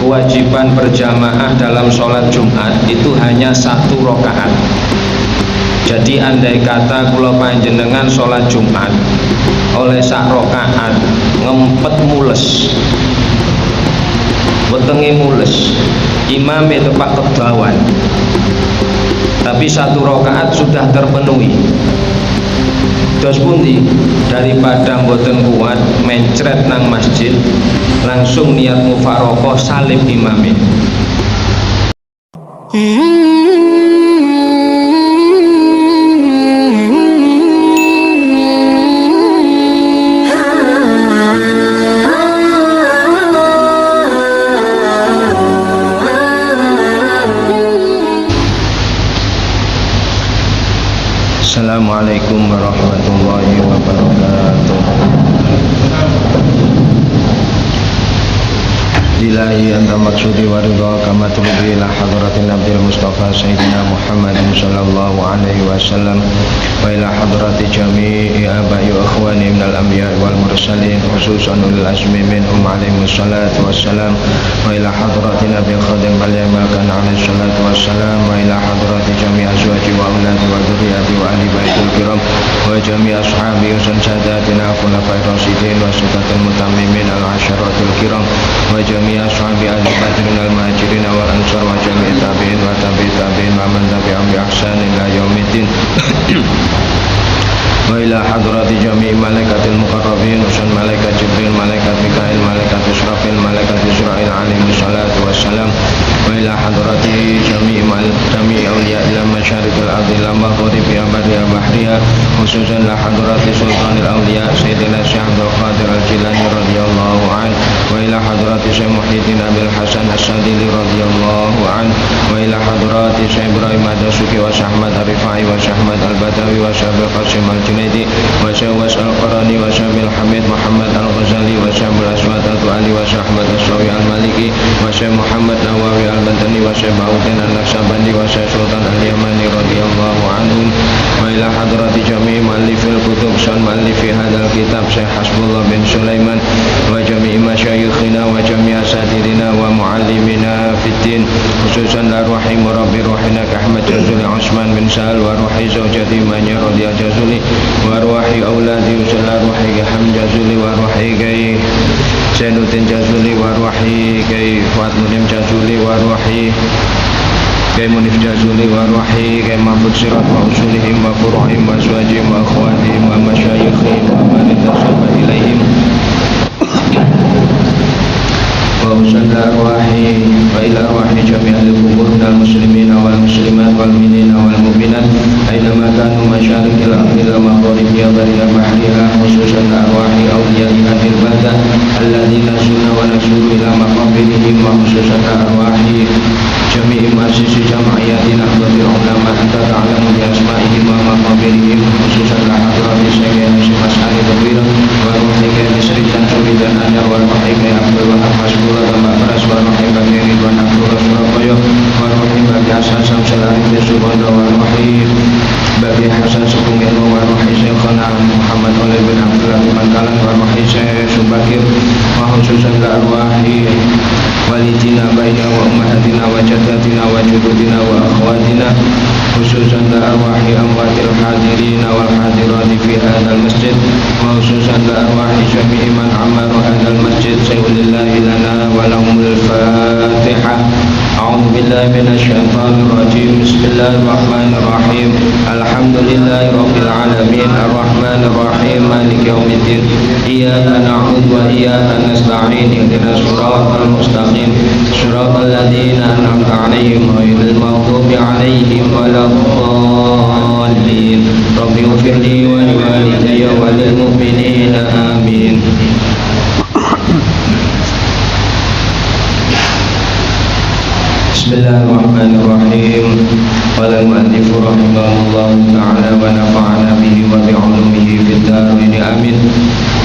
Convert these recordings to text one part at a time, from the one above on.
kewajiban berjamaah dalam sholat Jumat itu hanya 1 rakaat. Jadi andai kata kula panjenengan sholat Jumat oleh 1 rakaat ngempet mules, wetenge mules, imam itu pak kebawan, tapi 1 rakaat sudah terpenuhi. Dos pundi daripada mboten kuat mencret nang masjid, langsung niat mufarokoh salib imame. Assalamualaikum warahmatullahi wabarakatuh. Ilahi anta maksudi wa ridha kama turdi ila hadratin nabiyil mustafa sayyidina Muhammadin sallallahu alaihi wasallam wa ila hadrati jami'i abai wa akhwani minal anbiya wal mursalin khususan ulil azmi minhum alaihimus salatu wassalam wa ila hadrati nabiyil khadim bal yamakan alaihi salatu wassalam wa ila hadrati jami'i azwaji wa auladi wa dzurriyyati wa ahli baitul kiram wa jami'i ashabi wa sadatina khulafai rasyidin wa sudatul mutammimin al asyaratul kiram wa jami'i ashabi ahli badrin al muhajirin wal ansar wa jami'i tabi'in wa tabi'in wa man tabi'ahum bi ihsan ila yaumiddin wa ila hadrati jami'i malaikatil muqarrabin usan malaikat Jibril, malaikat Mikail, malaikat Israfil, malaikat Israil alaihi salatu wassalam wa ila hadrati jami'i awliya ila masyariqil ardi ila maghribi abadiya bahriya khususan la hadrati sultanil awliya sayyidina Syekh Abdul Qadir al-Jilani radhiyallahu an wa ila hadrati Syekh Muhyiddin Abil Hasan as-Sadili radhiyallahu an wa ila hadrati Syekh Ibrahim ad-Dasuki wa Syekh Ahmad Arifai wa Syekh Ahmad al-Badawi wa Syekh Qasim al-Junaidi wa Syekh Was al-Qarani wa Syekh Hamid Muhammad al-Ghazali wa Syekh al-Aswad al-Ali wa Syekh Ahmad as-Sawi al-Maliki wa Syekh Muhammad Nawawi al-Bantani wa Syekh Ba'udin al-Naksabandi wa Syekh Sultan al-Yamani radhiyallahu anhum wa ila hadrati jami'i muallifil kutub san muallifi hadzal kitab Syekh Hasbullah bin Sulaiman wa jami'i masyayikhina wa jami'i asatidina wa muallimina fid din khususan arwahim rabbi ruhina Ahmad Jazuli Usman bin Sa'al wa ruhi zawjati Manya radhiyallahu Jazuli wa ruhi auladi usala ruhi Hamzah Jazuli wa ruhi gai Zainuddin Jazuli wa ruhi gai Fuad Munim Jazuli wa ruhi gai Munif Jazuli wa ruhi gai Mahfud Sirat wa usulihim wa furuhim wa azwajihim wa akhwatihim wa masyayikhihim wa man intasaba ilaihim wa usalla arwahi wa ila arwahi jami'al kubur minal muslimina wal muslimat wal mu'minina wal mu'minat aynama kanu masyarikil ardi wa maghribiha wa bahriha khususan arwahi awliya'i ahli badah alladzina sunna wa nasuru ila maqabirihim wa khususan arwahi jami'i muassisi jam'iyatin ahbabil ulama hatta ta'lamu bi asma'ihim wa maqabirihim khususan la hadrati Syekh Mas'ali Kabir wa ruhi Misri Suri dan Anyar wa ruhi Abdul Wahab Hasbullah Tambah Beras wa ruhi bagi Ridwan Abdullah Surabaya wa ruhi bagi Hasan Samsul Arif Sukondo wa ruhi bagi Hasan Sepungelo wa ruhi Syekhana Muhammad Oleh bin Abdullah bin Mangkalan wa ruhi Syekh Subakir wa khususan la arwahi walidina baina wa ummahatina wa jaddatina wa jududina wa akhwatina khususan la arwahi amwatil hadirina wal hadirati fi hadzal masjid wa khususan la arwahi jami'i man amara hadzal masjid sayyidillahi lana wa lahumul fatihah. A'udzu billahi minasy syaithanir rajim. Bismillahirrahmanirrahim. Bismillahirrahmanirrahim. Alhamdulillahirabbil alamin arrahmanir rahim maliki yaumiddin. Iyyaka na'budu wa iyyaka nasta'in ihdinas siratal mustaqim siratal ladzina an'amta 'alaihim ghairil maghdubi 'alaihim waladdallin. Rabbi ighfirli wa liwalidayya wa lil mu'minina amin. Bismillahirrahmanirrahim. Qala al-mu'allif rahimahullah ta'ala wa nafa'ana bihi wa bi'ulumihi fid dharain amin.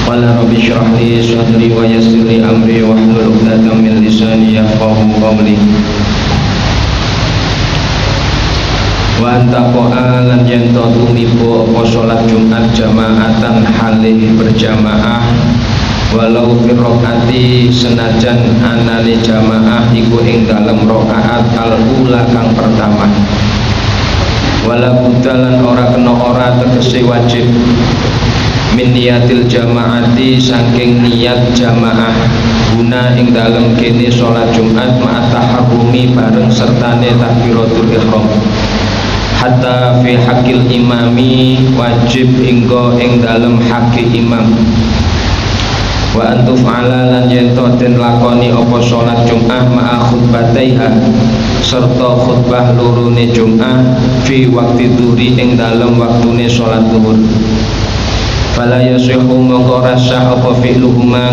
Qala rabbi shrah li sadri wa yassir li amri wa hlul 'uqdatam min lisani yafqahu qawli. Wa antaqa'a lan yen tumibo apa salat Jumat jamaatan halih berjamaah walau fir rakaati senajan anane jamaah iku ing dalem rakaat al-ula kang pertama. Wala budalan ora kena ora tegese wajib min niyatil jamaati saking niat jamaah guna ing dalem kene salat Jumat ma'at taharrumi bareng sertane takbiratul ihram. Hatta fi hakil imami wajib inggo ing dalem haki imam. Wa antuf ala lan yento den lakoni apa salat Jumat ma'a khutbataiha serta khutbah lurune Jumat fi waktu dhuhri ing dalem waktune salat zuhur. Fala yasihu mongko rasah apa fi'luhuma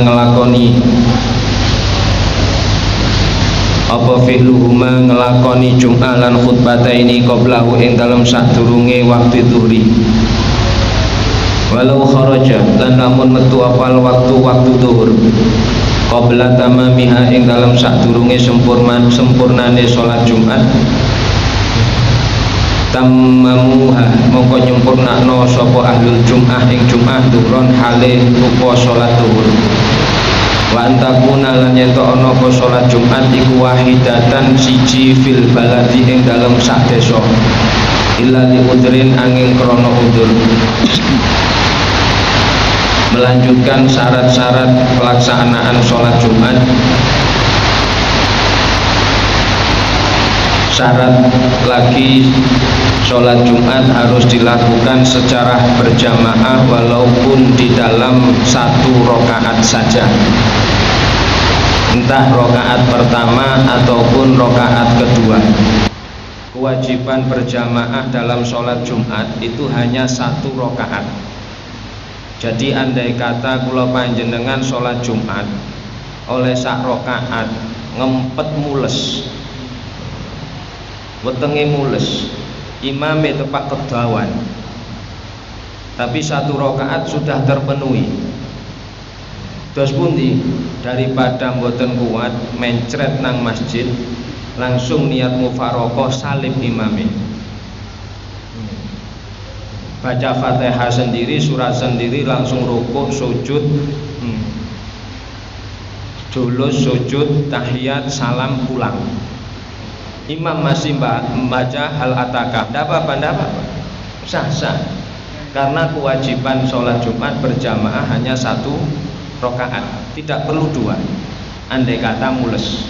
ngelakoni Jumat lan khutbataini qablahu ing dalem sadurunge waktu dhuhri. Walau kharaja lan lamun metu apal waktu dhuhur qabla tamamiha ing dalam sadurunge sempurnane salat Jumat tamamuha mongko nyempurnakno sapa ahlul Jum'ah ing Jum'ah dhuhron hale rupa salat dhuhur. Wa antakuna lan yen ana apa salat Jumat iku wahidatan siji fil baladi ing dalam sak desa illa li udrin angin krana udzur. Melanjutkan syarat-syarat pelaksanaan sholat Jumat. Syarat lagi sholat Jumat harus dilakukan secara berjamaah walaupun di dalam satu rakaat saja, entah rakaat pertama ataupun rakaat kedua. Kewajiban berjamaah dalam sholat Jumat itu hanya satu rakaat. Jadi andai kata kula panjenengan sholat Jumat oleh sak rakaat ngempet mules, wetenge mules, imame tepak kedawan, tapi satu rakaat sudah terpenuhi. Dos pundi daripada mboten kuat mencret nang masjid langsung niat mufarokoh salib imame. Baca Fatihah sendiri, surat sendiri, langsung rukuk, sujud, julus, sujud, tahiyat, salam, pulang. Imam masih membaca hal atakah, tidak apa-apa, sah-sah. Karena kewajiban sholat Jumat berjamaah hanya satu rakaat, tidak perlu dua. Andai kata mules,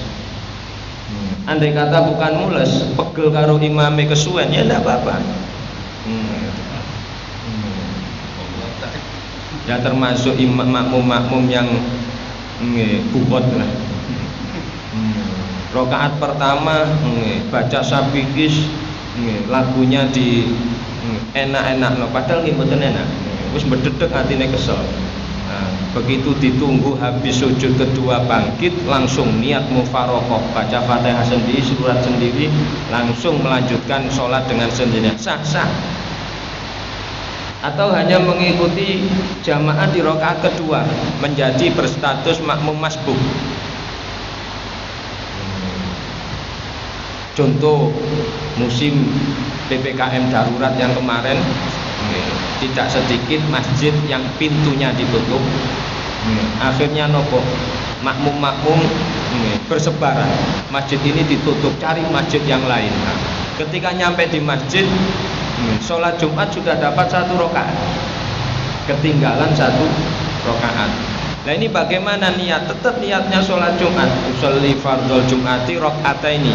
andai kata bukan mules, pegel karo imame kesuwen, ya tidak apa-apa. Ya termasuk makmum yang bukot lah. Rakaat pertama baca sabikis, lagunya di enak-enak, padahal mboten enak. Wis mbededeg atine kesel. Nah, begitu ditunggu habis sujud kedua bangkit, langsung niat mufarokoh, baca Fatihah sendiri, surat sendiri, langsung melanjutkan sholat dengan sendirinya, sah-sah. Atau hanya mengikuti jamaah di rakaat kedua menjadi berstatus makmum masbuk. Contoh musim PPKM darurat yang kemarin, tidak sedikit masjid yang pintunya ditutup. Akhirnya nopo makmum bersebaran, masjid ini ditutup, cari masjid yang lain. Ketika nyampe di masjid, sholat Jumat sudah dapat satu rakaat, ketinggalan satu rakaat. Nah ini bagaimana niat? Tetap niatnya sholat Jumat, usolli fardhul Jum'ati rakaataini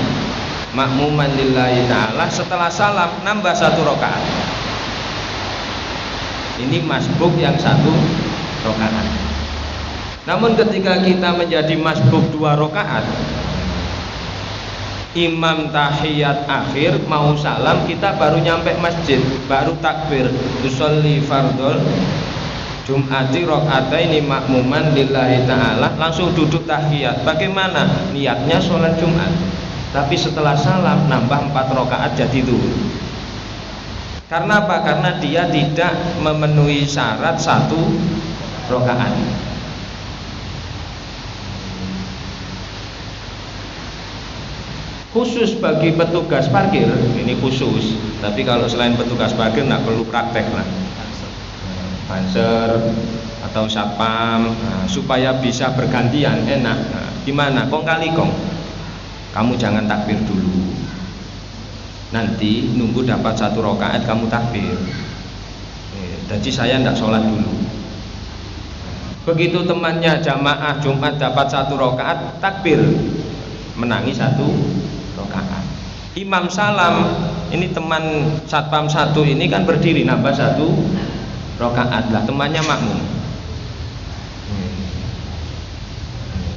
makmuman lillahi ta'ala, setelah salam nambah satu rakaat. Ini masbuk yang satu rakaat. Namun ketika kita menjadi masbuk dua rakaat, imam tahiyat akhir mau salam, kita baru nyampe masjid, baru takbir usolli fardhul Jum'ati rakaataini makmuman lillahi ta'ala, langsung duduk tahiyat. Bagaimana? Niatnya sholat Jumat, tapi setelah salam nambah 4 rakaat jadi zuhur. Karena apa? Karena dia tidak memenuhi syarat satu rakaat. Khusus bagi petugas parkir, ini khusus. Tapi kalau selain petugas parkir nggak perlu praktek lah. Banser atau satpam, supaya bisa bergantian enak. Gimana? Kong kali kong, kamu jangan takbir dulu, nanti nunggu dapat 1 rakaat kamu takbir. Jadi saya tidak sholat dulu. Begitu temannya jamaah Jumat dapat 1 rakaat, takbir, menangi 1 rakaat. Imam salam, ini teman satpam 1 ini kan berdiri nambah 1 rakaat lah, temannya makmum.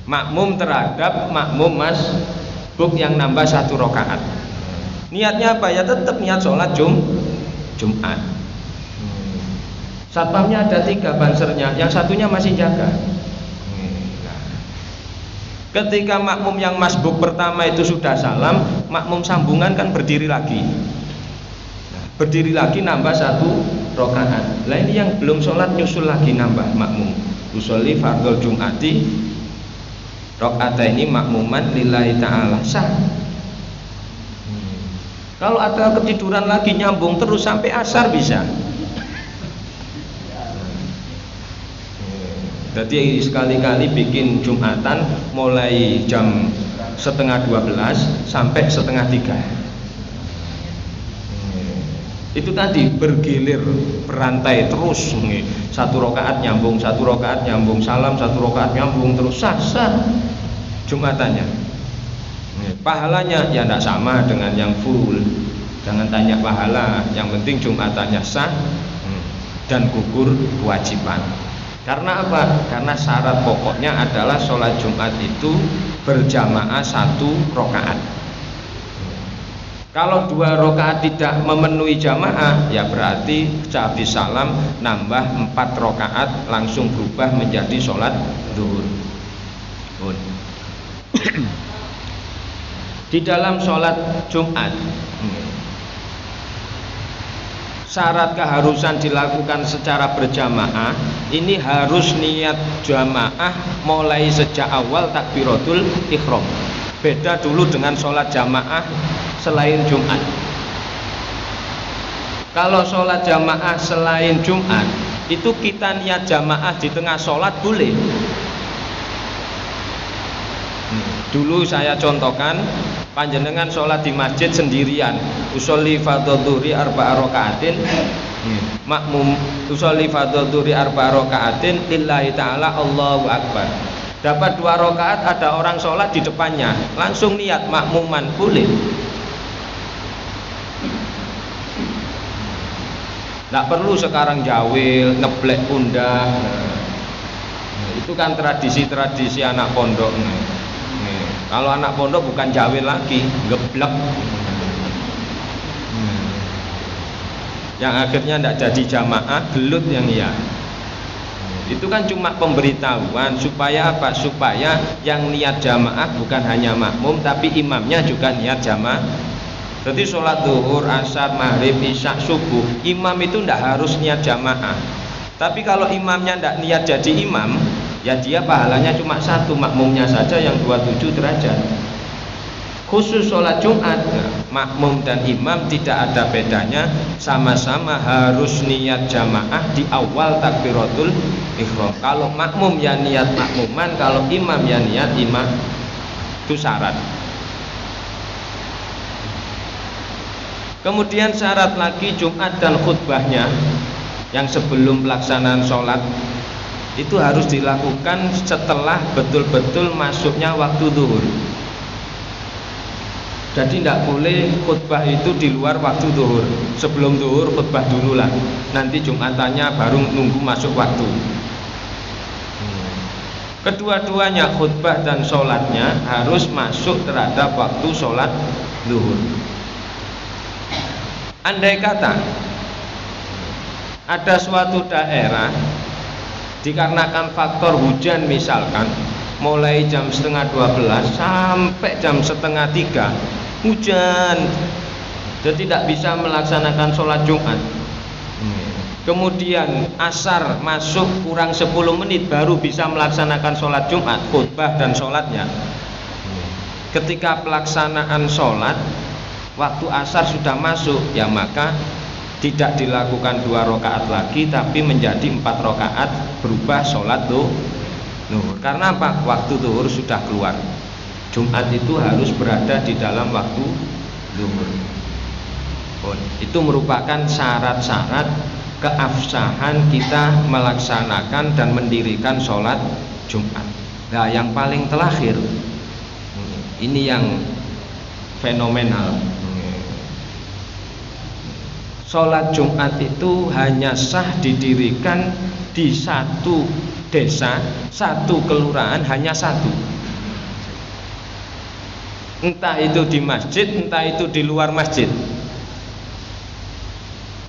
Makmum terhadap makmum masbuk yang nambah 1 rakaat. Niatnya apa? Ya tetap niat sholat Jumat. Satpamnya ada 3 bansernya, yang satunya masih jaga. Ketika makmum yang masbuk pertama itu sudah salam, makmum sambungan kan berdiri lagi. Berdiri lagi nambah 1 rakaat. Lah ini yang belum sholat nyusul lagi nambah makmum. Usolli fardhul jum'ati rakaataini makmuman lillahi ta'ala, sah. Kalau ada ketiduran lagi nyambung terus sampai asar bisa. Jadi sekali-kali bikin Jumatan mulai jam 11:30 sampai 11:30. Itu tadi bergilir, berantai terus. 1 rakaat nyambung, 1 rakaat nyambung, salam 1 rakaat nyambung terus, sah Jumatannya. Pahalanya ya tidak sama dengan yang full. Jangan tanya pahala, yang penting Jumatannya sah dan gugur kewajiban. Karena apa? Karena syarat pokoknya adalah sholat Jumat itu berjamaah 1 rakaat. Kalau 2 rakaat tidak memenuhi jamaah, ya berarti habis salam nambah 4 rakaat langsung berubah menjadi sholat zuhur. Di dalam sholat Jumat, syarat keharusan dilakukan secara berjamaah ini harus niat jamaah mulai sejak awal takbiratul ihram. Beda dulu dengan sholat jamaah selain Jumat. Kalau sholat jamaah selain Jumat itu kita niat jamaah di tengah sholat boleh. Dulu saya contohkan, panjenengan sholat di masjid sendirian, usolli fardhu dhuhri arba'a raka'atin, makmum usolli fardhu dhuhri arba'a raka'atin lillahi ta'ala Allahu akbar. Dapat 2 rakaat, ada orang sholat di depannya, langsung niat makmuman boleh. Tidak perlu sekarang jawil, ngeblek pundak. Itu kan tradisi-tradisi anak pondok. Kalau anak pondok bukan jawil lagi, geblek. Yang akhirnya tidak jadi jamaah, gelut yang iya. Itu kan cuma pemberitahuan supaya apa? Supaya yang niat jamaah bukan hanya makmum, tapi imamnya juga niat jamaah. Jadi sholat zuhur, asar, maghrib, isya, subuh, imam itu tidak harus niat jamaah. Tapi kalau imamnya tidak niat jadi imam, ya dia pahalanya cuma 1, makmumnya saja yang 27 derajat. Khusus sholat Jumat, makmum dan imam tidak ada bedanya, sama-sama harus niat jamaah di awal takbiratul ihram. Kalau makmum ya niat makmuman, kalau imam ya niat imam. Itu syarat. Kemudian syarat lagi Jumat dan khutbahnya yang sebelum pelaksanaan sholat itu harus dilakukan setelah betul-betul masuknya waktu zuhur. Jadi tidak boleh khutbah itu di luar waktu zuhur. Sebelum zuhur khutbah dulu lah, nanti Jumatannya baru nunggu masuk waktu. Kedua-duanya khutbah dan sholatnya harus masuk terhadap waktu sholat zuhur. Andai kata ada suatu daerah dikarenakan faktor hujan misalkan mulai jam 11:30 sampai jam 2:30 hujan, jadi tidak bisa melaksanakan sholat Jumat. Kemudian asar masuk kurang 10 menit baru bisa melaksanakan sholat Jumat, khutbah dan sholatnya. Ketika pelaksanaan sholat waktu asar sudah masuk, ya maka tidak dilakukan 2 rakaat lagi tapi menjadi 4 rakaat berubah sholat zuhur. Karena apa? Waktu zuhur sudah keluar. Jumat itu harus berada di dalam waktu zuhur. Itu merupakan syarat-syarat keabsahan kita melaksanakan dan mendirikan sholat Jumat. Nah, yang paling terakhir ini yang fenomenal. Sholat Jumat itu hanya sah didirikan di satu desa, satu kelurahan, hanya satu. Entah itu di masjid, entah itu di luar masjid.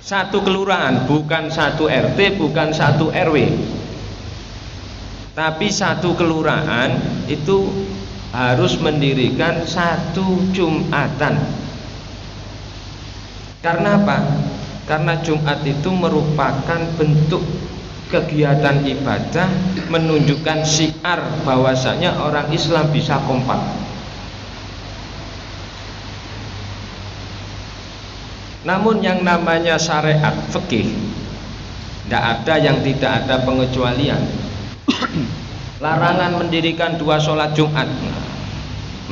Satu kelurahan, bukan satu RT, bukan satu RW. Tapi satu kelurahan itu harus mendirikan satu Jumatan. Karena apa? Karena Jumat itu merupakan bentuk kegiatan ibadah, menunjukkan syiar bahwasanya orang Islam bisa kompak. Namun yang namanya syariat fikih, tidak ada yang tidak ada pengecualian. Larangan mendirikan 2 sholat Jumat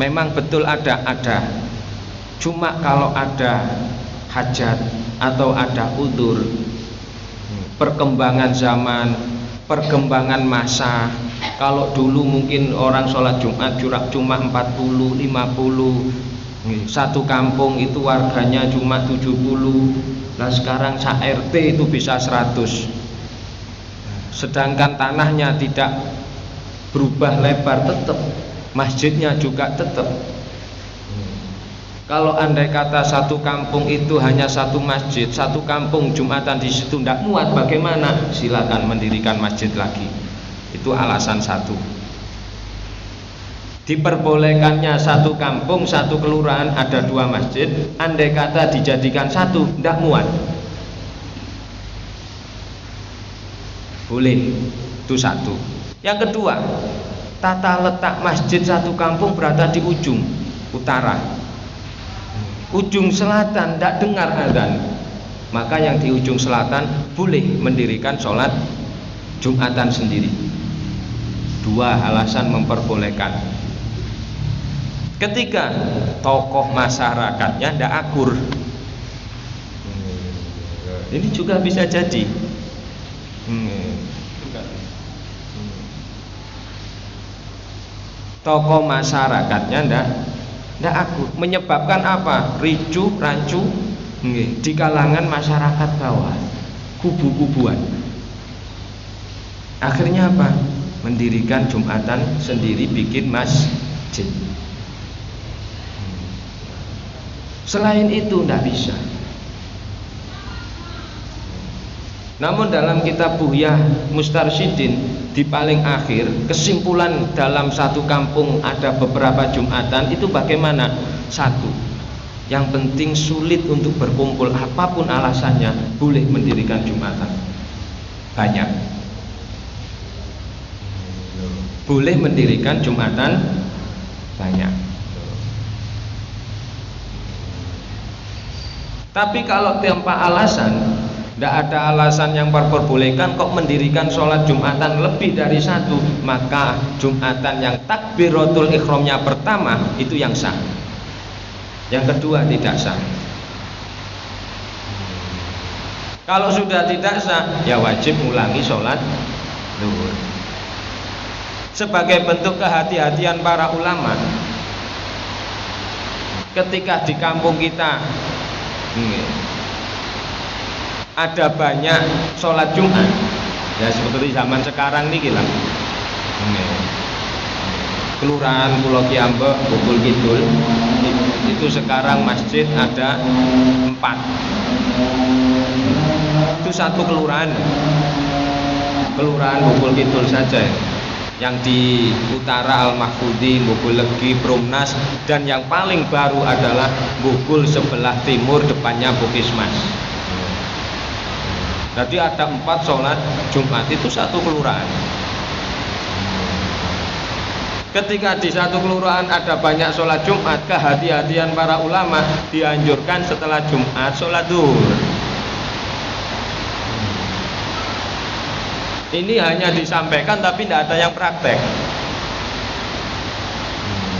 memang betul ada. Cuma kalau ada hajat atau ada udzur, perkembangan zaman, perkembangan masa. Kalau dulu mungkin orang sholat Jumat cuma 40, 50, satu kampung itu warganya cuma 70. Nah sekarang RT itu bisa 100. Sedangkan tanahnya tidak berubah lebar, tetap masjidnya juga tetap. Kalau andai kata satu kampung itu hanya satu masjid, satu kampung Jumatan di situ tidak muat, bagaimana? Silakan mendirikan masjid lagi. Itu alasan satu. Diperbolehkannya satu kampung, satu kelurahan ada 2 masjid, andai kata dijadikan satu, tidak muat. Boleh, itu satu. Yang kedua, tata letak masjid satu kampung berada di ujung utara. Ujung selatan tidak dengar azan, maka yang di ujung selatan boleh mendirikan sholat Jumatan sendiri. 2 alasan memperbolehkan. Ketiga, tokoh masyarakatnya tidak akur. Ini juga bisa jadi. Tokoh masyarakatnya tidak akur, menyebabkan apa? Ricu, rancu di kalangan masyarakat bawah, kubu-kubuan. Akhirnya apa? Mendirikan Jumatan sendiri, bikin masjid. Selain itu tidak bisa. Namun dalam kitab Buhyah Mustarsyidin di paling akhir, kesimpulan dalam satu kampung ada beberapa Jumatan itu bagaimana? Satu, yang penting sulit untuk berkumpul, apapun alasannya boleh mendirikan Jumatan. Banyak boleh mendirikan Jumatan, banyak. Tapi kalau tanpa alasan, tidak ada alasan yang memperbolehkan kok mendirikan sholat Jumatan lebih dari satu, maka Jumatan yang takbiratul ihramnya pertama itu yang sah, yang kedua tidak sah. Kalau sudah tidak sah, ya wajib ulangi sholat zuhur. Sebagai bentuk kehati-hatian para ulama, ketika di kampung kita ada banyak sholat Jumat, ya seperti zaman sekarang nih lah. Kelurahan Pulau Kiambek, Bukul Kidul, itu sekarang masjid ada 4. Itu satu kelurahan Bukul Kidul saja. Yang di utara Al-Mahfudi, Bukul Legi, Brumnas, dan yang paling baru adalah Bukul sebelah timur depannya Bukismas. Jadi ada 4 sholat Jumat itu satu kelurahan. Ketika di satu kelurahan ada banyak sholat Jumat, kehati-hatian para ulama dianjurkan setelah Jumat sholat zuhur. Ini hanya disampaikan tapi tidak ada yang praktek.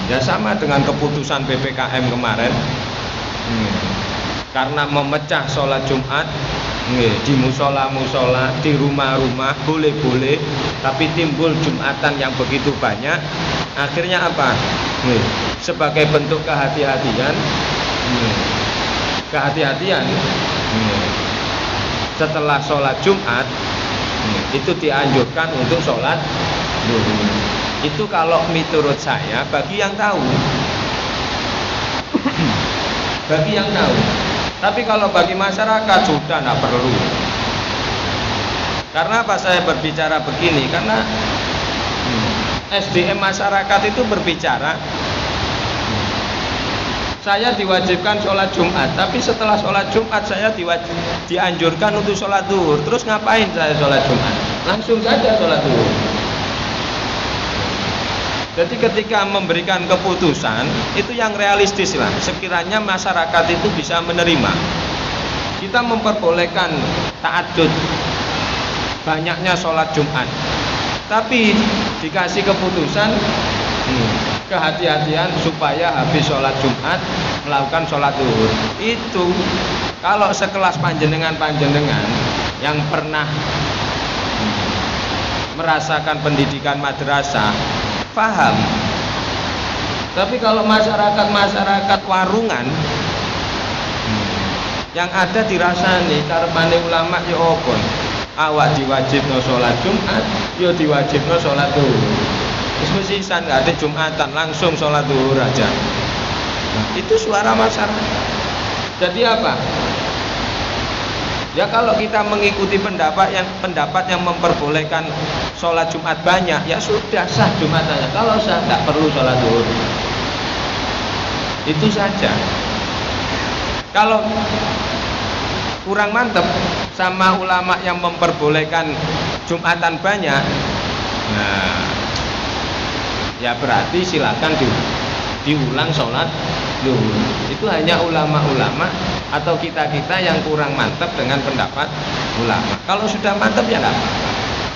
Ya sama dengan keputusan PPKM kemarin. Karena memecah sholat Jumat di musola-musola, di rumah-rumah boleh-boleh, tapi timbul Jumatan yang begitu banyak. Akhirnya apa? Sebagai bentuk kehati-hatian, setelah sholat Jumat itu dianjurkan untuk sholat zuhur. Itu kalau menurut saya, bagi yang tahu. Bagi yang tahu. Tapi kalau bagi masyarakat sudah tidak perlu. Karena apa saya berbicara begini? Karena SDM masyarakat itu berbicara, saya diwajibkan sholat Jumat, tapi setelah sholat Jumat saya dianjurkan untuk sholat zuhur. Terus ngapain saya sholat Jumat? Langsung saja sholat zuhur. Jadi ketika memberikan keputusan itu yang realistis lah. Sekiranya masyarakat itu bisa menerima. Kita memperbolehkan ta'addud, banyaknya sholat Jumat, tapi dikasih keputusan kehati-hatian supaya habis sholat Jumat melakukan sholat zuhur. Itu kalau sekelas panjenengan yang pernah merasakan pendidikan madrasah paham. Tapi kalau masyarakat warungan yang ada dirasani karepane ulama ya apa? Awak diwajibno sholat Jumat, ya diwajibno sholat zuhur. Wis mesisan enggak ada Jumatan, langsung sholat zuhur aja. Itu suara masyarakat. Jadi apa? Ya kalau kita mengikuti pendapat yang memperbolehkan sholat Jumat banyak, ya sudah sah Jumatannya. Kalau sah tidak perlu sholat zuhur. Itu saja. Kalau kurang mantep sama ulama yang memperbolehkan Jumatan banyak, nah ya berarti silakan diulang sholat zuhur. Itu hanya ulama-ulama atau kita-kita yang kurang mantap dengan pendapat ulama. Kalau sudah mantap ya enggak apa-apa.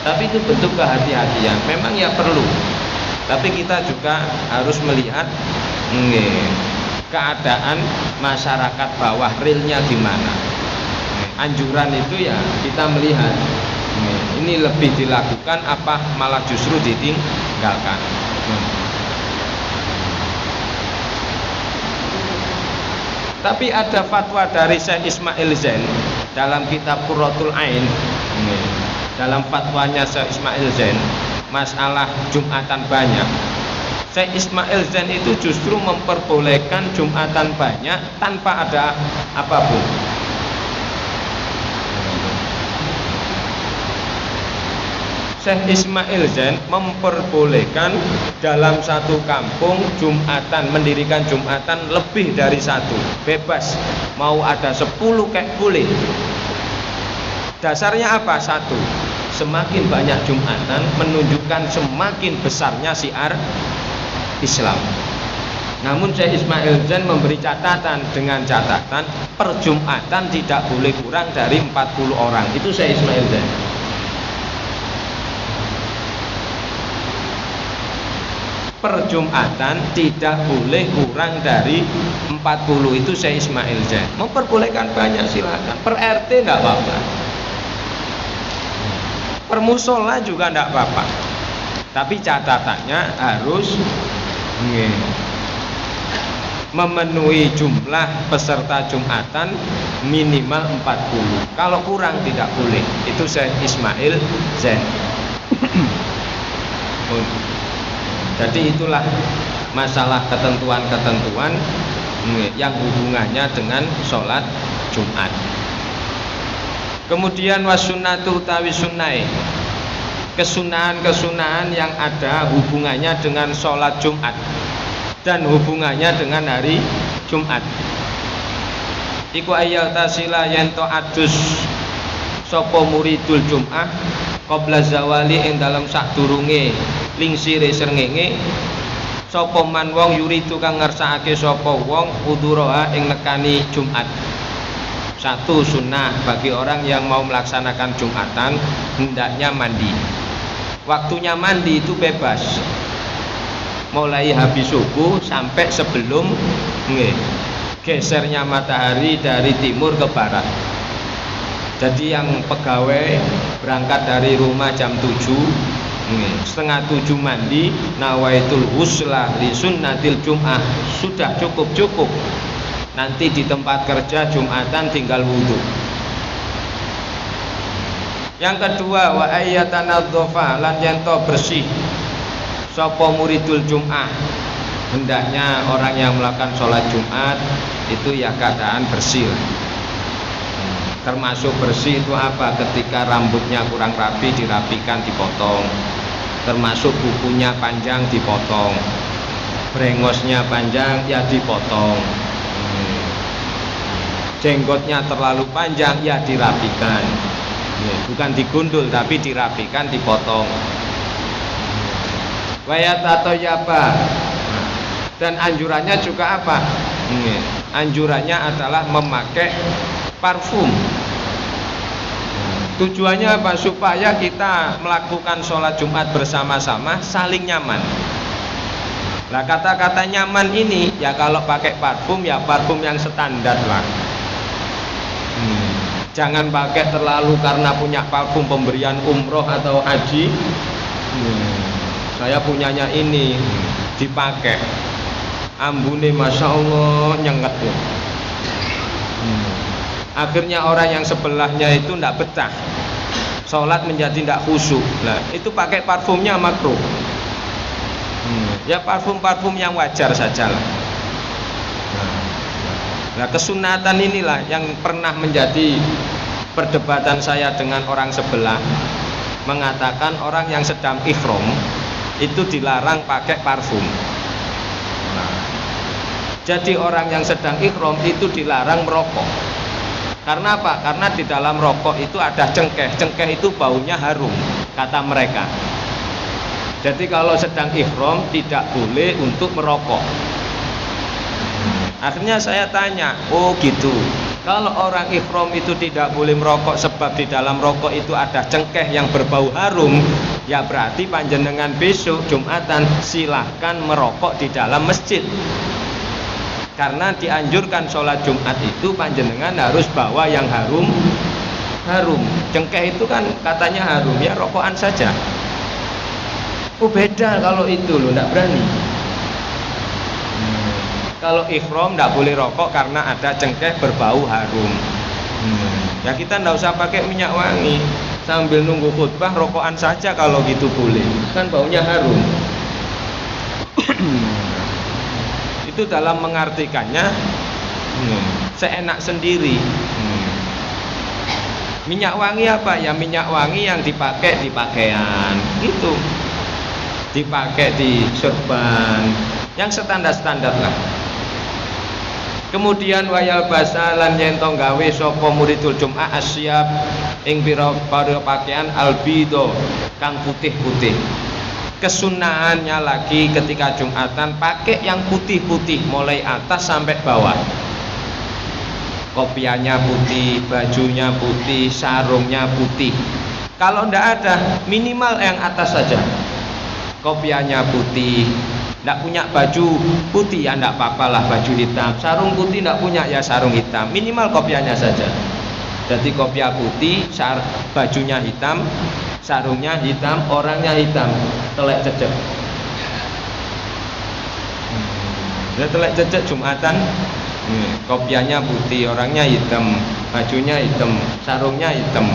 Tapi itu bentuk kehati-hatian. Memang ya perlu. Tapi kita juga harus melihat keadaan masyarakat bawah realnya gimana. Anjuran itu ya kita melihat ini lebih dilakukan apa malah justru ditinggalkan. Tapi ada fatwa dari Syekh Ismail Zain dalam kitab Qurratul Ain. Dalam fatwanya Syekh Ismail Zain masalah Jumatan banyak, Syekh Ismail Zain itu justru memperbolehkan Jumatan banyak tanpa ada apapun. Syekh Ismail Zain memperbolehkan dalam satu kampung Jumatan, mendirikan Jumatan lebih dari satu, bebas, mau ada 10 kayak boleh. Dasarnya apa? Satu, semakin banyak Jumatan menunjukkan semakin besarnya syiar Islam. Namun Syekh Ismail Zain memberi catatan, dengan catatan per Jumatan tidak boleh kurang dari 40 orang. Itu Syekh Ismail Zain. Per Jumatan tidak boleh kurang dari 40. Itu Syekh Ismail Zain. Memperbolehkan banyak silakan. Per RT enggak apa-apa. Per musola juga enggak apa-apa. Tapi catatannya harus memenuhi jumlah peserta Jumatan minimal 40. Kalau kurang tidak boleh. Itu Syekh Ismail Zain. Jadi itulah masalah ketentuan-ketentuan yang hubungannya dengan sholat Jumat. Kemudian wasunnatu utawi sunnah, kesunahan-kesunahan yang ada hubungannya dengan sholat Jumat dan hubungannya dengan hari Jumat. Iku ayat tasila yento adus sopo muridul Jum'ah qabla zawali ing dalam sadurunge lingsire srengenge sapa man wong yuridu kang ngersakake sapa wong udhuraha ing nekani Jumat. Satu, sunnah bagi orang yang mau melaksanakan Jumatan hendaknya mandi. Waktunya mandi itu bebas, mulai habis subuh sampai sebelum gesernya matahari dari timur ke barat. Jadi yang pegawai berangkat dari rumah jam 7, setengah 7 mandi, nawaitul huslah li sunnatil jum'ah, sudah cukup. Nanti di tempat kerja Jumatan tinggal wudhu. Yang kedua, wa ayyatanadzofa, lan yento bersih sapa muridul jum'ah. Hendaknya orang yang melakukan sholat Jumat itu ya keadaan bersih. Termasuk bersih itu apa? Ketika rambutnya kurang rapi dirapikan, dipotong. Termasuk kukunya panjang, dipotong. Brengosnya panjang, ya dipotong. Jenggotnya terlalu panjang, ya dirapikan. Bukan digundul tapi dirapikan, dipotong. Wayatatoyaba, dan anjurannya juga apa? Anjurannya adalah memakai parfum. Tujuannya apa? Supaya kita melakukan sholat Jumat bersama-sama saling nyaman. Nah, kata-kata nyaman ini ya kalau pakai parfum ya parfum yang standar lah. Jangan pakai terlalu karena punya parfum pemberian umroh atau haji. Saya punyanya ini, dipakai. Ambune masya Allah nyenget ya. Akhirnya orang yang sebelahnya itu tidak betah, sholat menjadi tidak khusyuk. Nah, itu pakai parfumnya makruh. Ya parfum-parfum yang wajar saja lah. Nah, kesunatan inilah yang pernah menjadi perdebatan saya dengan orang sebelah, mengatakan orang yang sedang ihram itu dilarang pakai parfum. Jadi orang yang sedang ihram itu dilarang merokok. Karena apa? Karena di dalam rokok itu ada cengkeh. Cengkeh itu baunya harum, kata mereka. Jadi kalau sedang ihram tidak boleh untuk merokok. Akhirnya saya tanya, oh gitu. Kalau orang ihram itu tidak boleh merokok sebab di dalam rokok itu ada cengkeh yang berbau harum, ya berarti panjenengan besok Jumatan silahkan merokok di dalam masjid. Karena dianjurkan sholat Jumat itu panjenengan harus bawa yang harum. Cengkeh itu kan katanya harum, ya rokokan saja. Oh beda kalau itu loh, tidak berani. Kalau ihram tidak boleh rokok karena ada cengkeh berbau harum. Ya kita tidak usah pakai minyak wangi, sambil nunggu khutbah rokokan saja kalau gitu boleh. Kan baunya harum. Itu dalam mengartikannya seenak sendiri. Minyak wangi apa? Ya minyak wangi yang dipakai di pakaian gitu, dipakai di sorban, yang standar-standar lah. Kemudian wayal basalan yentong gawe sapa muridul jum'ah asyab ing pira pakaian albido kang putih-putih. Kesunahannya lagi ketika Jumatan pakai yang putih-putih mulai atas sampai bawah. Kopiahnya putih, bajunya putih, sarungnya putih. Kalau tidak ada, minimal yang atas saja. Kopiahnya putih, tidak punya baju putih ya tidak apa-apa lah, baju hitam. Sarung putih tidak punya ya sarung hitam. Minimal kopiahnya saja. Jadi kopiah putih, bajunya hitam, sarungnya hitam, orangnya hitam, telek cecek. Telek cecek Jumatan, kopiahnya putih, orangnya hitam, bajunya hitam, sarungnya hitam.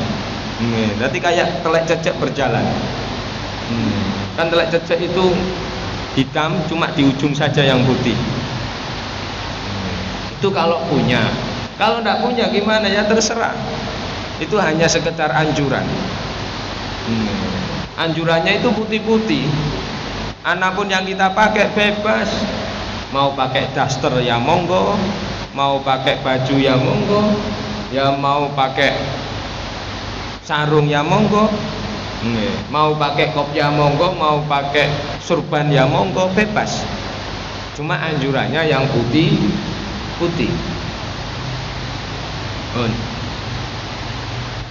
Berarti kayak telek cecek berjalan. Kan telek cecek itu hitam, cuma di ujung saja yang putih. Itu kalau punya. Kalau tidak punya gimana ya terserah. Itu hanya sekedar anjuran. Anjurannya itu putih-putih. Anapun yang kita pakai bebas. Mau pakai daster ya monggo, mau pakai baju ya monggo, ya mau pakai sarung ya monggo, mau pakai kopiah monggo, mau pakai surban ya monggo, bebas. Cuma anjurannya yang putih-putih.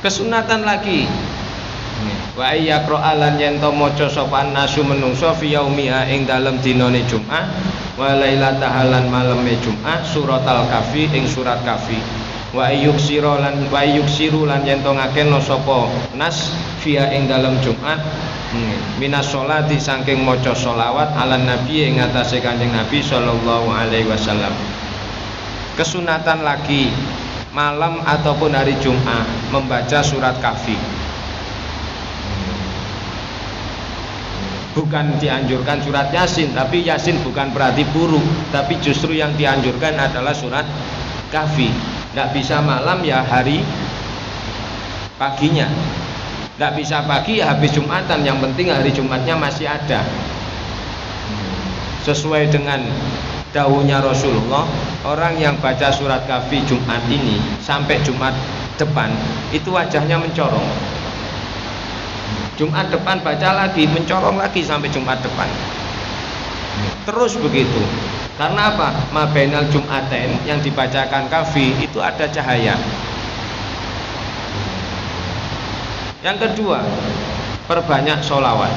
Kesunatan lagi. Wa yaqra'alan yen to maca sapa nasu menungso fi yaumiha ing dalem dinane Jumat wa lailataha lan maleme Jumat suratal kafi ing surat kafi. Wa yuksiru lan yen to ngakeno sapa nas fiha ing dalem Jumat minas sholati saking maca sholawat ala nabi ing atase Kanjeng Nabi sallallahu alaihi wasallam. Kesunatan lagi malam ataupun hari Jumat membaca surat kafi. Bukan dianjurkan surat Yasin, tapi Yasin bukan berarti buruk, tapi justru yang dianjurkan adalah surat kafi. Tidak bisa malam ya hari paginya, tidak bisa pagi ya habis Jumatan, yang penting hari Jumatnya masih ada. Sesuai dengan dawuhnya Rasulullah, orang yang baca surat kafi Jumat ini sampai Jumat depan itu wajahnya mencorong. Jumat depan baca lagi, mencorong lagi sampai Jumat depan. Terus begitu. Karena apa? Mabainal Jumatain yang dibacakan kafi itu ada cahaya. Yang kedua, perbanyak sholawat.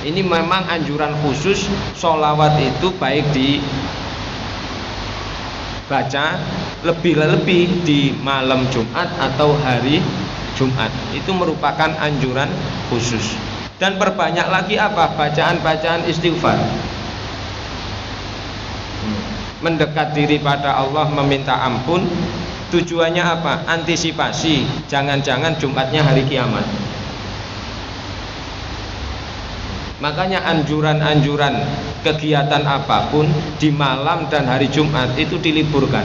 Ini memang anjuran khusus, sholawat itu baik dibaca lebih-lebih di malam Jumat atau hari Jumat, itu merupakan anjuran khusus. Dan perbanyak lagi apa? Bacaan-bacaan istighfar, mendekat diri pada Allah, meminta ampun. Tujuannya apa? Antisipasi jangan-jangan Jumatnya hari kiamat. Makanya anjuran-anjuran kegiatan apapun di malam dan hari Jumat itu diliburkan.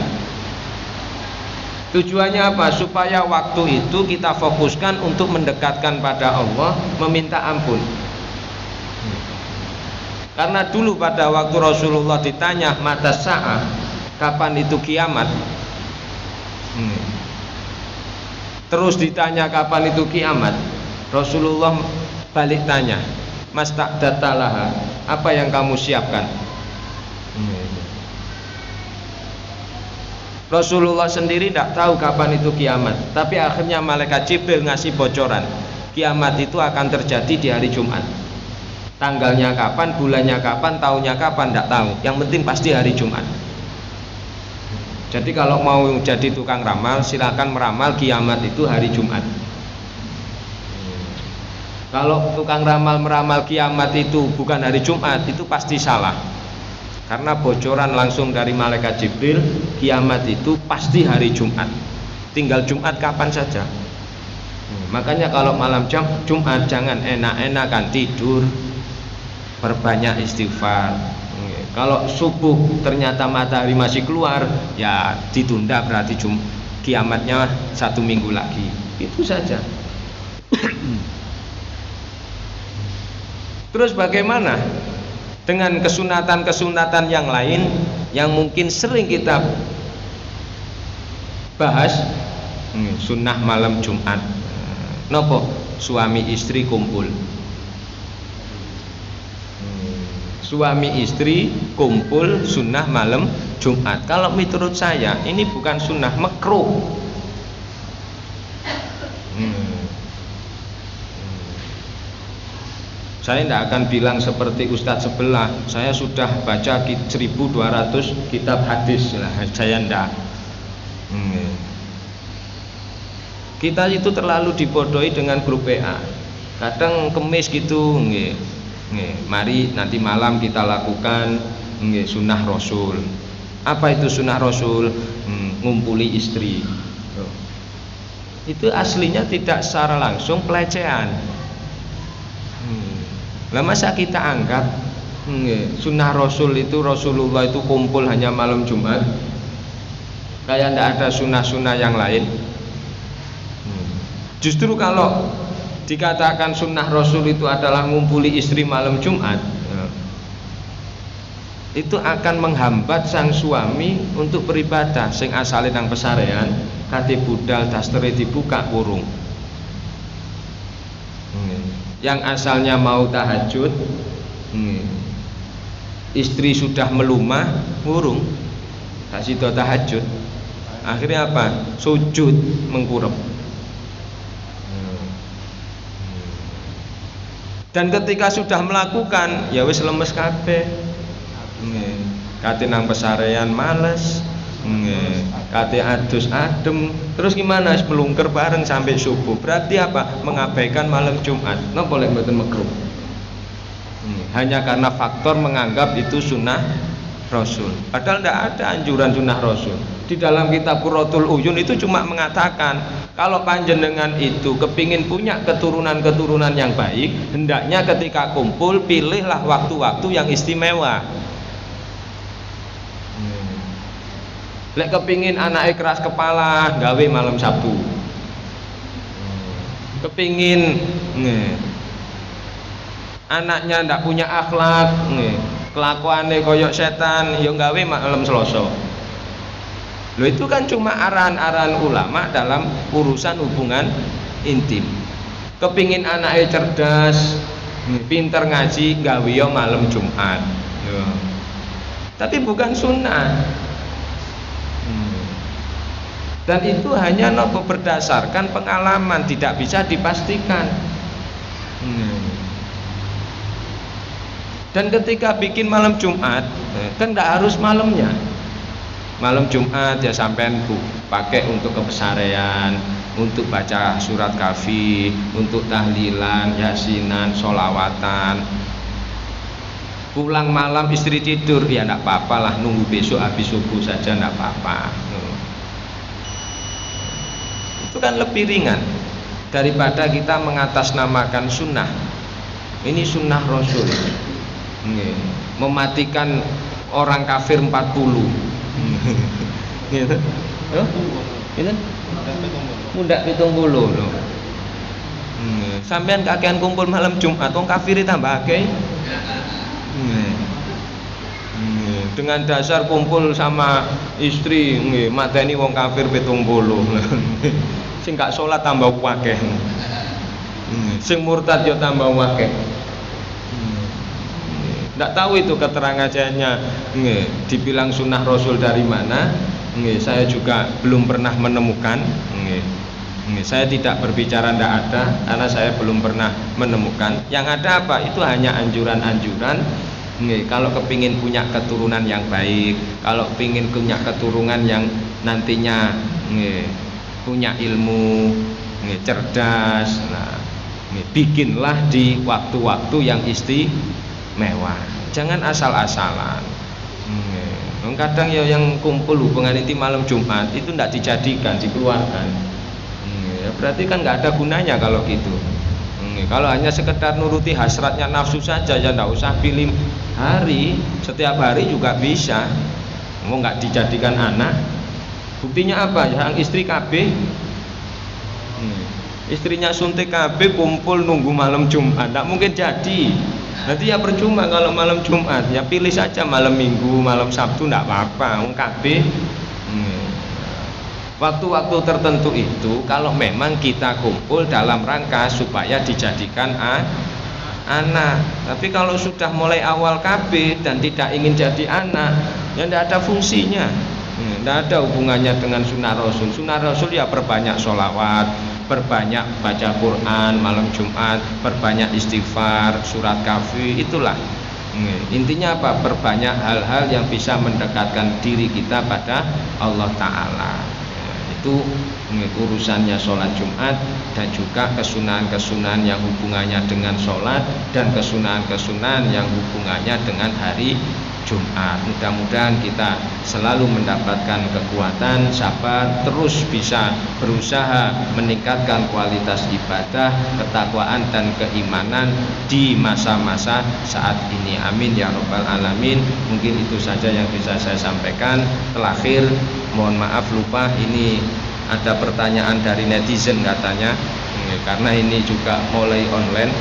Tujuannya apa? Supaya waktu itu kita fokuskan untuk mendekatkan pada Allah, meminta ampun. Karena dulu pada waktu Rasulullah ditanya mata sa'ah, kapan itu kiamat, terus ditanya kapan itu kiamat, Rasulullah balik tanya, masta'datalaha, apa yang kamu siapkan? Rasulullah sendiri tidak tahu kapan itu kiamat, tapi akhirnya malaikat Jibril ngasih bocoran, kiamat itu akan terjadi di hari Jumat. Tanggalnya kapan, bulannya kapan, tahunnya kapan tidak tahu, yang penting pasti hari Jumat. Jadi kalau mau jadi tukang ramal, silakan meramal kiamat itu hari Jumat. Kalau tukang ramal meramal kiamat itu bukan hari Jumat, itu pasti salah. Karena bocoran langsung dari malaikat Jibril, kiamat itu pasti hari Jumat. Tinggal Jumat kapan saja. Makanya kalau malam Jumat jangan enak-enakan tidur, perbanyak istighfar. Kalau subuh ternyata matahari masih keluar, ya ditunda, berarti kiamatnya 1 minggu lagi. Itu saja. Terus bagaimana dengan kesunatan-kesunatan yang lain yang mungkin sering kita bahas? Sunnah malam Jumat. Nopo? Suami istri kumpul. Suami istri kumpul sunnah malam Jumat. Kalau menurut saya ini bukan sunnah, makruh. Saya tidak akan bilang seperti ustadz sebelah, saya sudah baca 1200 kitab hadis lah, saya tidak. Kita itu terlalu dibodohi dengan grup PA. Kadang kemis gitu, mari nanti malam kita lakukan sunnah Rasul. Apa itu sunnah Rasul? Ngumpuli istri. Itu aslinya tidak secara langsung pelecehan. Lah masa kita anggap sunnah Rasul itu, Rasulullah itu kumpul hanya malam Jumat, kayak tidak ada sunnah-sunnah yang lain. Justru kalau dikatakan sunnah Rasul itu adalah ngumpuli istri malam Jumat, itu akan menghambat sang suami untuk beribadah. Sing asale nang pesarean kate budal dastere dibuka kurung. Yang asalnya mau tahajud, istri sudah melumah, ngurung, tak sido tahajud. Akhirnya apa? Sujud mengkurep. Dan ketika sudah melakukan, ya wis lemes kabeh. Kate nang pesarean males. Kate adus adem. Terus gimana? Melungker bareng sampai subuh. Berarti apa? Mengabaikan malam Jumat. Napa lek mboten makruh? Hanya karena faktor menganggap itu sunnah Rasul. Padahal tidak ada anjuran sunnah Rasul. Di dalam kitab Qurratul Uyun itu cuma mengatakan kalau panjenengan itu kepingin punya keturunan-keturunan yang baik, hendaknya ketika kumpul pilihlah waktu-waktu yang istimewa. Lek kepingin anaknya keras kepala, gawe malam Sabtu. Kepingin anaknya ndak punya akhlak, kelakuannya koyok setan, ya gawe malam Selasa. Loh itu kan cuma arahan-arahan ulama dalam urusan hubungan intim. Kepingin anaknya cerdas, pinter ngaji, gawe yo malam Jumat. Tapi bukan sunnah. Dan itu hanya nopo berdasarkan pengalaman, tidak bisa dipastikan. Dan ketika bikin malam Jumat, kan tidak harus malamnya. Malam Jumat ya sampean pakai untuk kebesarean, untuk baca surat kafi, untuk tahlilan, yasinan, sholawatan. Pulang malam istri tidur, ya tidak apa-apa lah, nunggu besok habis subuh saja tidak apa-apa. Itu kan lebih ringan daripada kita mengatasnamakan sunnah. Ini sunnah Rasul. Mematikan orang kafir 40. Gitu. Oh? Gitu. Muda 70 loh. Sampean kakean kumpul malam Jumat, wong kafir tambah akeh. Dengan dasar kumpul sama istri, mateni wong kafir 70. Sing gak salat tambah akeh. Sing murtad yo tambah akeh. Tidak tahu itu keterangannya, dibilang sunnah Rasul dari mana, saya juga belum pernah menemukan. Saya tidak berbicara tidak ada, karena saya belum pernah menemukan. Yang ada apa? Itu hanya anjuran-anjuran. Kalau kepingin punya keturunan yang baik, kalau kepingin punya keturunan yang nantinya punya ilmu, cerdas, nah, bikinlah di waktu-waktu yang istimewa. Jangan asal-asalan. Kadang ya yang kumpul hubungan intim malam Jumat itu tidak dijadikan, dikeluarkan. Berarti kan nggak ada gunanya kalau gitu. Kalau hanya sekedar nuruti hasratnya nafsu saja, ya tidak usah pilih hari. Setiap hari juga bisa. Mau nggak dijadikan anak. Buktinya apa? Yang istri KB, istrinya suntik KB, kumpul nunggu malam Jumat, tidak mungkin jadi. Nanti ya percuma kalau malam Jumat, ya pilih saja malam Minggu, malam Sabtu, tidak apa-apa. KB waktu-waktu tertentu itu kalau memang kita kumpul dalam rangka supaya dijadikan anak. Tapi kalau sudah mulai awal KB dan tidak ingin jadi anak, ya tidak ada fungsinya. Tidak ada hubungannya dengan sunnah Rasul. Sunnah Rasul ya perbanyak sholawat, perbanyak baca Quran malam Jumat, perbanyak istighfar, surat kafi, itulah. Intinya apa? Perbanyak hal-hal yang bisa mendekatkan diri kita pada Allah Ta'ala. Itu urusannya sholat Jumat, dan juga kesunahan-kesunahan yang hubungannya dengan sholat, dan kesunahan-kesunahan yang hubungannya dengan hari Jumat. Mudah-mudahan kita selalu mendapatkan kekuatan, sabar, terus bisa berusaha meningkatkan kualitas ibadah, ketakwaan dan keimanan di masa-masa saat ini. Amin ya rabbal alamin. Mungkin itu saja yang bisa saya sampaikan. Terakhir, mohon maaf lupa, ini ada pertanyaan dari netizen katanya, karena ini juga mulai online.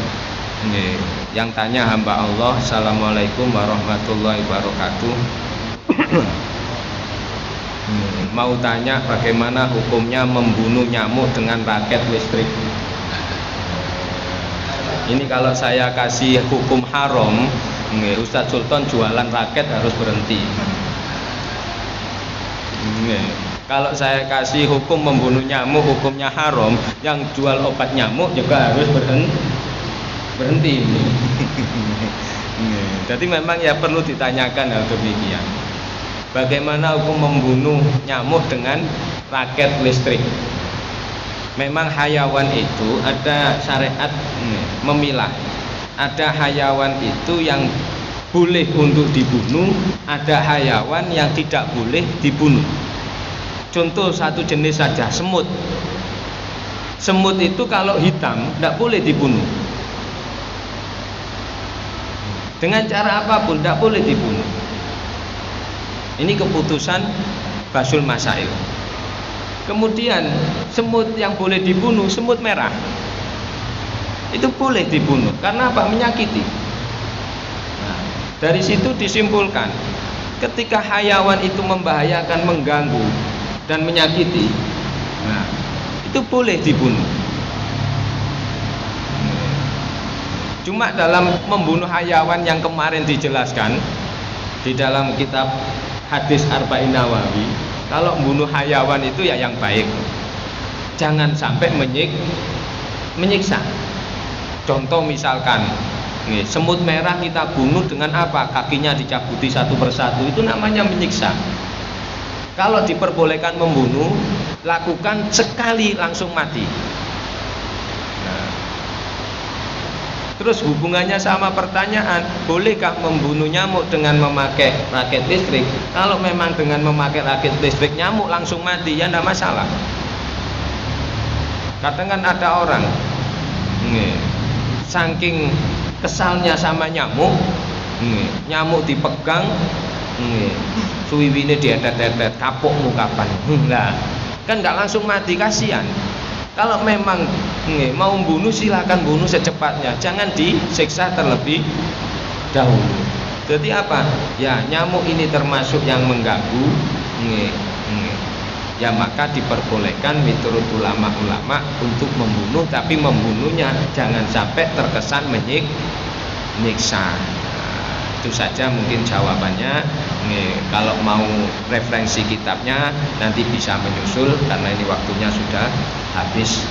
Yang tanya hamba Allah, Assalamualaikum warahmatullahi wabarakatuh. Mau tanya bagaimana hukumnya membunuh nyamuk dengan raket listrik. Ini kalau saya kasih hukum haram, Ustadz Sultan jualan raket harus berhenti. Kalau saya kasih hukum membunuh nyamuk hukumnya haram, yang jual obat nyamuk juga harus berhenti. Jadi memang ya perlu ditanyakan hal demikian. Bagaimana hukum membunuh nyamuk dengan raket listrik? Memang hayawan itu ada syariat memilah. Ada hayawan itu yang boleh untuk dibunuh, ada hayawan yang tidak boleh dibunuh. Contoh satu jenis saja, semut. Semut itu kalau hitam tidak boleh dibunuh. Dengan cara apapun tidak boleh dibunuh. Ini keputusan Basul Masail. Kemudian semut yang boleh dibunuh, semut merah. Itu boleh dibunuh karena apa? Menyakiti. Nah, dari situ disimpulkan ketika hayawan itu membahayakan, mengganggu dan menyakiti, nah itu boleh dibunuh. Cuma dalam membunuh hayawan yang kemarin dijelaskan di dalam kitab hadis Arba'in Nawawi, kalau membunuh hayawan itu ya yang baik, jangan sampai menyiksa. Contoh misalkan semut merah kita bunuh dengan apa? Kakinya dicabuti satu persatu, itu namanya menyiksa. Kalau diperbolehkan membunuh, lakukan sekali langsung mati. Nah, terus hubungannya sama pertanyaan, bolehkah membunuh nyamuk dengan memakai raket listrik? Kalau memang dengan memakai raket listrik nyamuk langsung mati, ya tidak masalah. Kadang kan ada orang saking kesalnya sama nyamuk, nyamuk dipegang, suwiwine dietet-etet, kapokmu kapan? Nah, kan nggak langsung mati, kasihan. Kalau memang mau bunuh, silakan bunuh secepatnya, jangan disiksa terlebih dahulu. Jadi apa? Ya nyamuk ini termasuk yang mengganggu, ya maka diperbolehkan menurut ulama-ulama untuk membunuh, tapi membunuhnya jangan sampai terkesan menyiksa. Nah, itu saja mungkin jawabannya. Kalau mau referensi kitabnya nanti bisa menyusul karena ini waktunya sudah habis.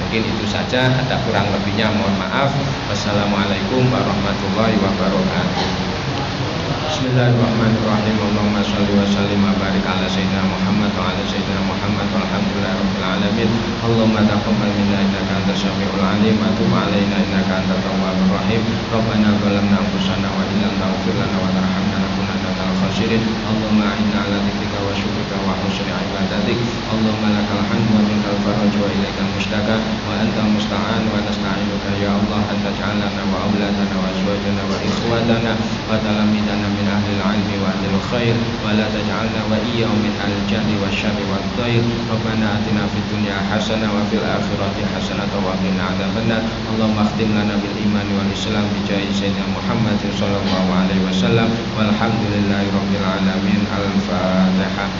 Mungkin itu saja, ada kurang lebihnya mohon maaf. Wassalamualaikum warahmatullahi wabarakatuh. Bismillahirrahmanirrahim. Allahumma shalli wa sallim wa barik ala sayyidina Muhammad wa ala sayyidina Muhammad walhamdulillahirabbil alamin. Allahumma taqabbal minna innaka antas samiul alim wa tub alaina innaka antat tawwabur rahim. Rabbana zalamna anfusana wa illam taghfir lana wa tarhamna lanakunanna minal khasirin. Allahumma a'inna ala dzikrika wa syukrika wa husni ibadatik. Allahumma lakal hamdu wa minkal faraj wa ilaikal mustaka wa antal musta'an wa nasta'inuka ya Allah an taj'alana wa auladana wa azwajana wa ikhwatana wa talamidana min ahli al-ilmi wa ahli al-khair wa la taj'alna wa iyyahum min ahli al-jahli wa syarri wa ad-dair. Rabbana atina fid dunya hasanah wa fil akhirati hasanah wa qina adzabannar. Allahumma khtim lana bil iman wal islam bi jahi sayyidina Muhammadin sallallahu alaihi wasallam walhamdulillahi rabbil alamin. Al-Fatihah.